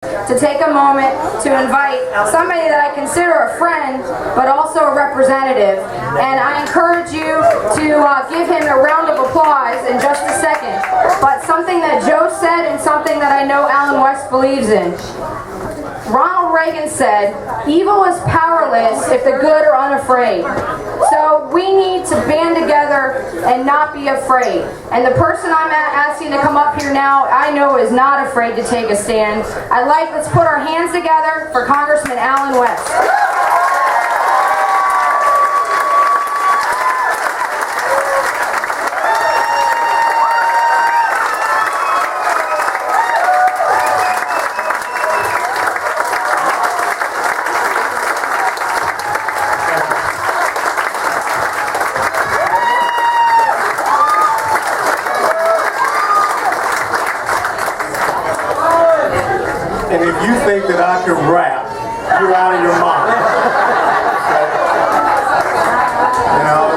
to take a moment to invite somebody that I consider a friend, but also a representative. And I encourage you to give him a round of applause in just a second. But something that Joe said and something that I know Alan West believes in. Ronald Reagan said, "Evil is powerless if the good are unafraid." So we need to band together and not be afraid. And the person I'm asking to come up here now, I know is not afraid to take a stand. Let's put our hands together for Congressman Alan West. And if you think that I can rap, you're out of your mind. Now,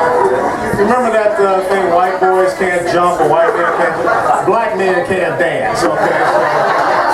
remember that thing, white boys can't jump or white men can't, black men can't dance, okay? So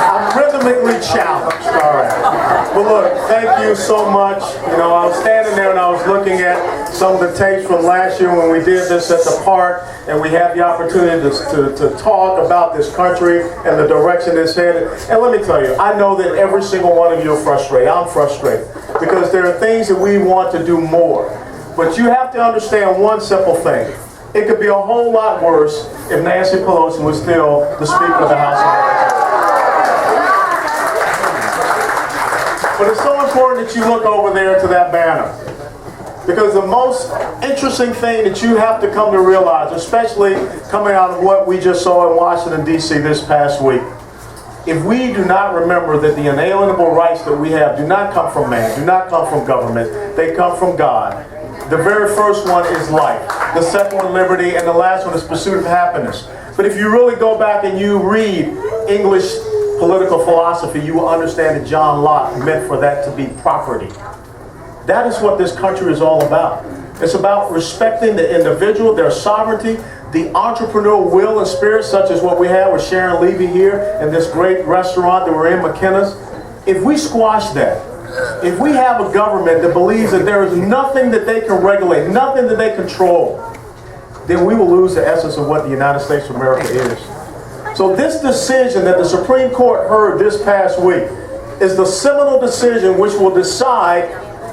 I'm rhythmically challenged, all right. But look, thank you so much. I was standing there and I was looking at some of the tapes from last year when we did this at the park, and we had the opportunity to talk about this country and the direction it's headed. And let me tell you, I know that every single one of you are frustrated. I'm frustrated because there are things that we want to do more. But you have to understand one simple thing. It could be a whole lot worse if Nancy Pelosi was still the Speaker of the House of Representatives. But it's so important that you look over there to that banner. Because the most interesting thing that you have to come to realize, especially coming out of what we just saw in Washington, D.C. this past week, if we do not remember that the inalienable rights that we have do not come from man, do not come from government, they come from God. The very first one is life. The second one, liberty, and the last one is pursuit of happiness. But if you really go back and you read English political philosophy, you will understand that John Locke meant for that to be property. That is what this country is all about. It's about respecting the individual, their sovereignty, the entrepreneurial will and spirit, such as what we have with Sharon Levy here in this great restaurant that we're in, McKenna's. If we squash that, if we have a government that believes that there is nothing that they can regulate, nothing that they control, then we will lose the essence of what the United States of America is. So this decision that the Supreme Court heard this past week is the seminal decision which will decide,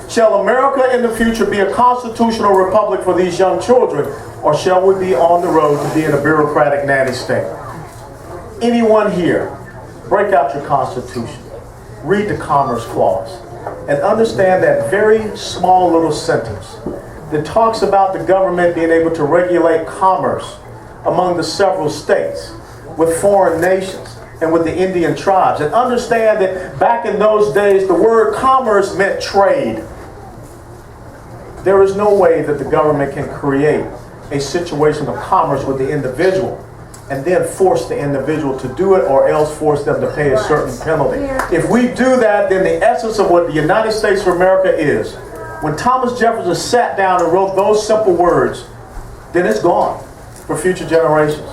shall America in the future be a constitutional republic for these young children, or shall we be on the road to being a bureaucratic nanny state? Anyone here, break out your Constitution, read the Commerce Clause, and understand that very small little sentence that talks about the government being able to regulate commerce among the several states, with foreign nations, and with the Indian tribes. And understand that back in those days, the word commerce meant trade. There is no way that the government can create a situation of commerce with the individual and then force the individual to do it, or else force them to pay a certain penalty. If we do that, then the essence of what the United States of America is, when Thomas Jefferson sat down and wrote those simple words, then it's gone for future generations.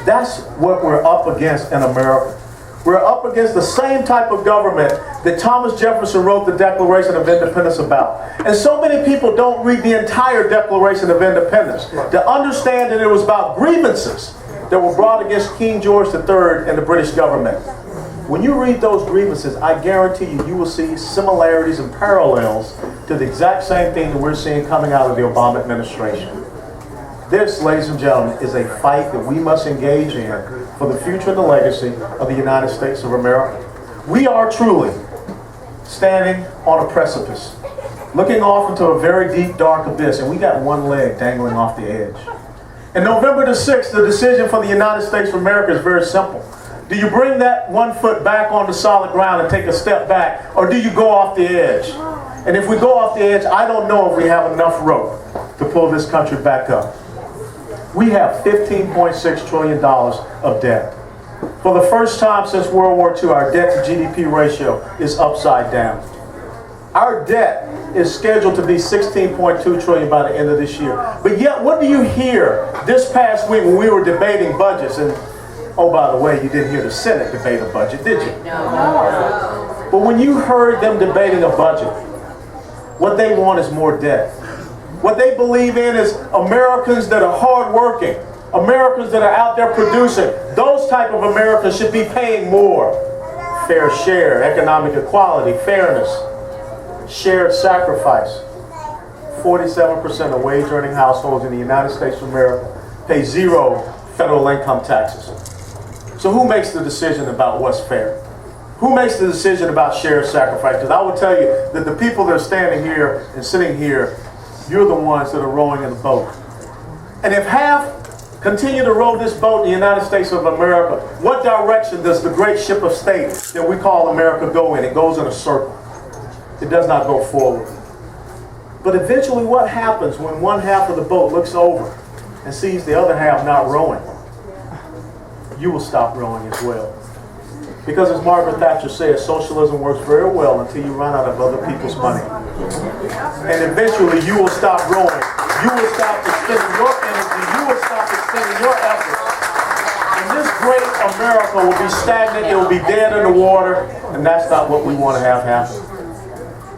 That's what we're up against in America. We're up against the same type of government that Thomas Jefferson wrote the Declaration of Independence about. And so many people don't read the entire Declaration of Independence to understand that it was about grievances that were brought against King George III and the British government. When you read those grievances, I guarantee you, you will see similarities and parallels to the exact same thing that we're seeing coming out of the Obama administration. This, ladies and gentlemen, is a fight that we must engage in for the future and the legacy of the United States of America. We are truly standing on a precipice, looking off into a very deep, dark abyss, and we got one leg dangling off the edge. And November the 6th, the decision for the United States of America is very simple. Do you bring that 1 foot back on the solid ground and take a step back, or do you go off the edge? And if we go off the edge, I don't know if we have enough rope to pull this country back up. We have $15.6 trillion of debt. For the first time since World War II, our debt to GDP ratio is upside down. Our debt is scheduled to be $16.2 trillion by the end of this year. But yet, what do you hear this past week when we were debating budgets? And Oh, by the way, you didn't hear the Senate debate a budget, did you? No. But when you heard them debating a budget, what they want is more debt. What they believe in is Americans that are hardworking, Americans that are out there producing. Those type of Americans should be paying more. Fair share, economic equality, fairness, shared sacrifice. 47% of wage-earning households in the United States of America pay 0 federal income taxes. So who makes the decision about what's fair? Who makes the decision about shared sacrifice? Because I will tell you that the people that are standing here and sitting here, you're the ones that are rowing in the boat. And if half continue to row this boat in the United States of America, what direction does the great ship of state that we call America go in? It goes in a circle. It does not go forward. But eventually what happens when one half of the boat looks over and sees the other half not rowing? You will stop rowing as well. Because as Margaret Thatcher said, socialism works very well until you run out of other people's money. And eventually you will stop rowing. You will stop expending your energy. You will stop expending your efforts. And this great America will be stagnant. It will be dead in the water. And that's not what we want to have happen.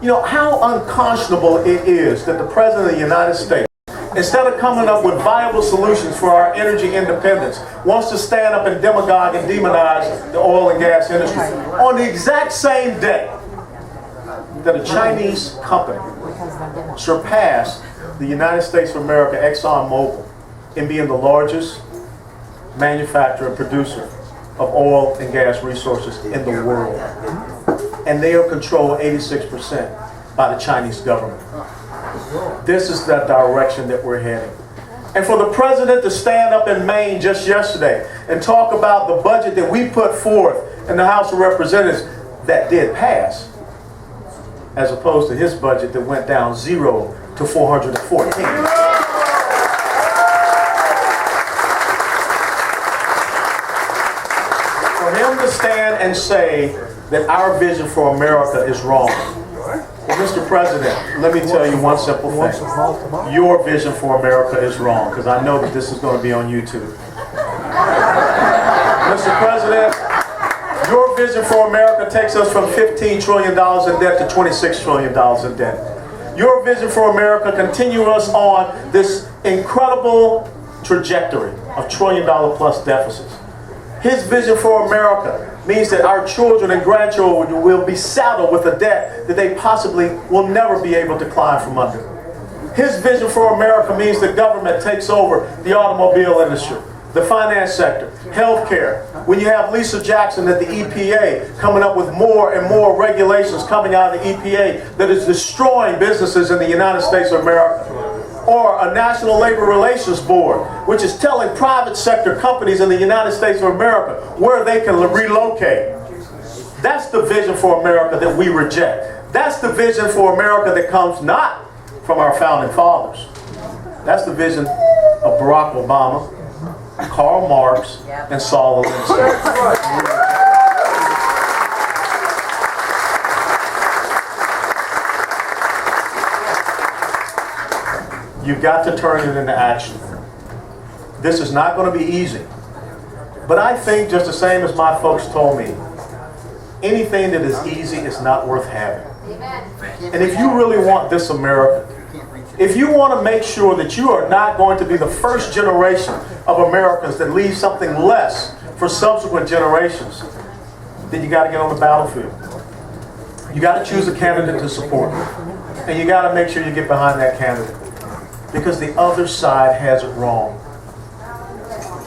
You know, how unconscionable it is that the President of the United States, instead of coming up with viable solutions for our energy independence, wants to stand up and demagogue and demonize the oil and gas industry on the exact same day that a Chinese company surpassed the United States of America, ExxonMobil, in being the largest manufacturer and producer of oil and gas resources in the world. And they are controlled 86% by the Chinese government. This is the direction that we're heading. And for the president to stand up in Maine just yesterday and talk about the budget that we put forth in the House of Representatives that did pass, as opposed to his budget that went down 0 to 414. For him to stand and say that our vision for America is wrong. Well, Mr. President, let me tell you one simple thing. Your vision for America is wrong, because I know that this is going to be on YouTube. Mr. President, your vision for America takes us from $15 trillion in debt to $26 trillion in debt. Your vision for America continues us on this incredible trajectory of trillion-dollar-plus deficits. His vision for America means that our children and grandchildren will be saddled with a debt that they possibly will never be able to climb from under. His vision for America means the government takes over the automobile industry, the finance sector, healthcare. When you have Lisa Jackson at the EPA coming up with more and more regulations coming out of the EPA that is destroying businesses in the United States of America. Or a National Labor Relations Board, which is telling private sector companies in the United States of America where they can relocate. That's the vision for America that we reject. That's the vision for America that comes not from our founding fathers. That's the vision of Barack Obama, Karl Marx, and Saul Alinsky. You've got to turn it into action. This is not going to be easy. But I think, just the same as my folks told me, anything that is easy is not worth having. And if you really want this America, if you want to make sure that you are not going to be the first generation of Americans that leave something less for subsequent generations, then you got to get on the battlefield. You got to choose a candidate to support. And you got to make sure you get behind that candidate. Because the other side has it wrong.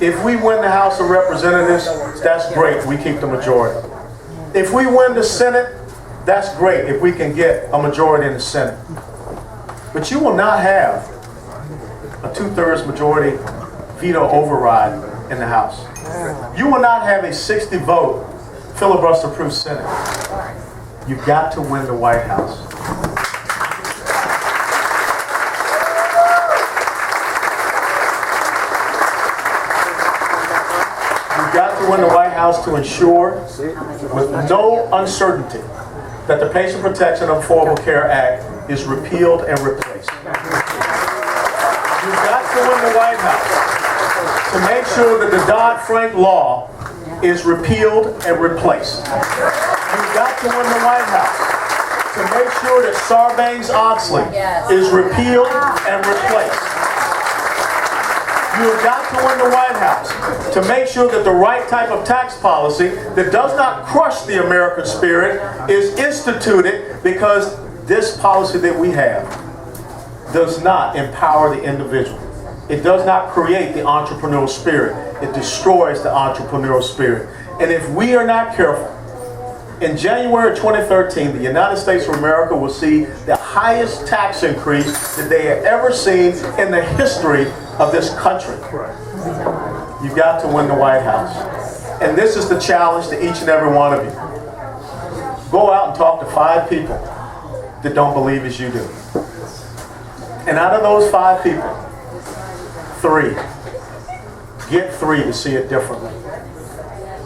If we win the House of Representatives, that's great. We keep the majority. If we win the Senate, that's great if we can get a majority in the Senate. But you will not have a 2/3 majority veto override in the House. You will not have a 60-vote filibuster-proof Senate. You've got to win the White House. Got to win the White House to ensure, with no uncertainty, that the Patient Protection and Affordable Care Act is repealed and replaced. You've got to win the White House to make sure that the Dodd-Frank law is repealed and replaced. You've got to win the White House to make sure that Sarbanes-Oxley is repealed and replaced. You've got to win the White House to make sure that the right type of tax policy that does not crush the American spirit is instituted, because this policy that we have does not empower the individual. It does not create the entrepreneurial spirit. It destroys the entrepreneurial spirit. And if we are not careful, in January of 2013, the United States of America will see the highest tax increase that they have ever seen in the history of this country. You've got to win the White House. And this is the challenge to each and every one of you. Go out and talk to 5 people that don't believe as you do. And out of those 5 people, 3. Get 3 to see it differently.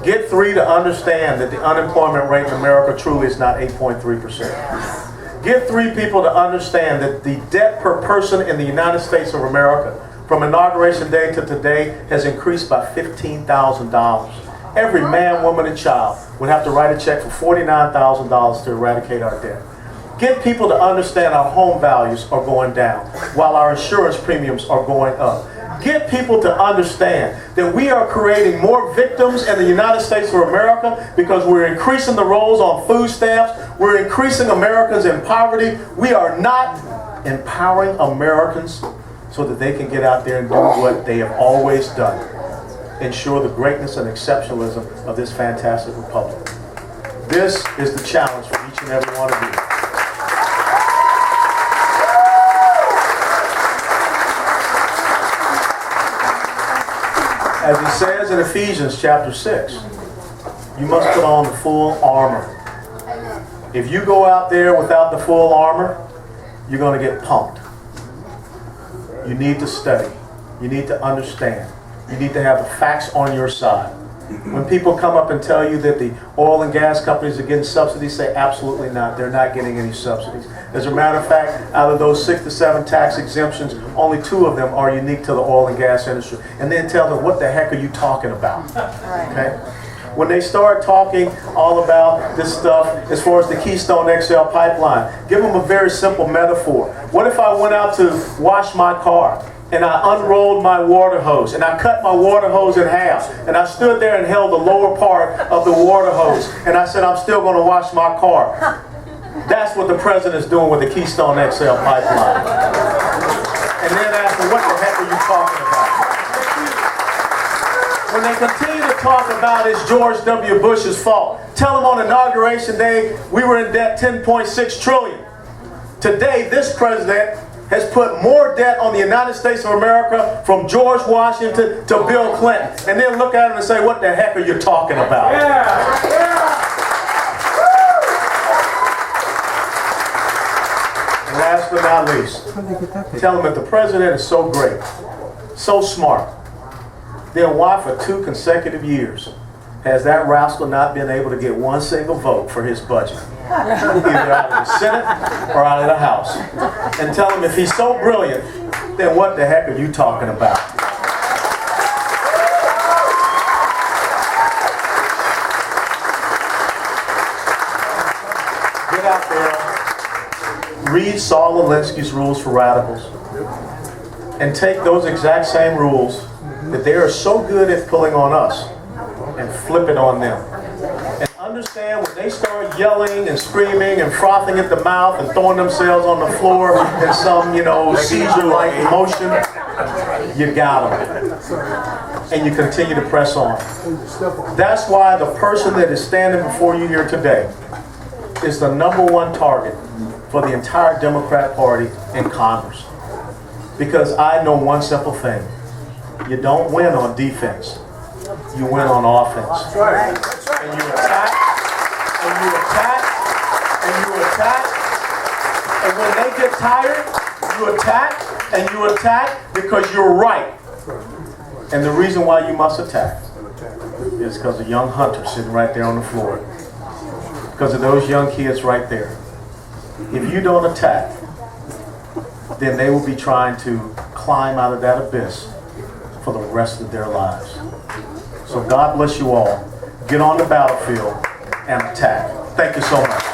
Get 3 to understand that the unemployment rate in America truly is not 8.3%. Get 3 people to understand that the debt per person in the United States of America from inauguration day to today has increased by $15,000. Every man, woman, and child would have to write a check for $49,000 to eradicate our debt. Get people to understand our home values are going down while our insurance premiums are going up. Get people to understand that we are creating more victims in the United States of America because we're increasing the rolls on food stamps. We're increasing Americans in poverty. We are not empowering Americans so that they can get out there and do what they have always done. Ensure the greatness and exceptionalism of this fantastic republic. This is the challenge for each and every one of you. As it says in Ephesians chapter 6, you must put on the full armor. If you go out there without the full armor, you're going to get punked. You need to study. You need to understand. You need to have the facts on your side. When people come up and tell you that the oil and gas companies are getting subsidies, say absolutely not. They're not getting any subsidies. As a matter of fact, out of those 6 to 7 tax exemptions, only 2 of them are unique to the oil and gas industry. And then tell them, what the heck are you talking about? Okay? When they start talking all about this stuff as far as the Keystone XL pipeline, give them a very simple metaphor. What if I went out to wash my car and I unrolled my water hose and I cut my water hose in half and I stood there and held the lower part of the water hose and I said, I'm still going to wash my car? That's what the president's doing with the Keystone XL pipeline. And then ask them, what the heck are you talking about? When they continue to talk about it's George W. Bush's fault, tell them on Inauguration Day we were in debt $10.6 trillion. Today, this president has put more debt on the United States of America from George Washington to Bill Clinton. And then look at him and say, what the heck are you talking about? And last but not least, tell them if the president is so great, so smart, then why for 2 consecutive years has that rascal not been able to get 1 single vote for his budget? Either out of the Senate or out of the House. And tell him if he's so brilliant, then what the heck are you talking about? Get out there, read Saul Alinsky's Rules for Radicals, and take those exact same rules that they are so good at pulling on us and flip it on them. And understand when they start yelling and screaming and frothing at the mouth and throwing themselves on the floor in some, seizure-like emotion, you got them. And you continue to press on. That's why the person that is standing before you here today is the #1 target for the entire Democrat Party in Congress. Because I know one simple thing. You don't win on defense. You win on offense. That's right. And you attack, and you attack, and you attack. And when they get tired, you attack, and you attack because you're right. And the reason why you must attack is because of young Hunter sitting right there on the floor. Because of those young kids right there. If you don't attack, then they will be trying to climb out of that abyss for the rest of their lives. So God bless you all. get on the battlefield, and attack. Thank you so much.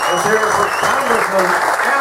Let's hear it for Congressman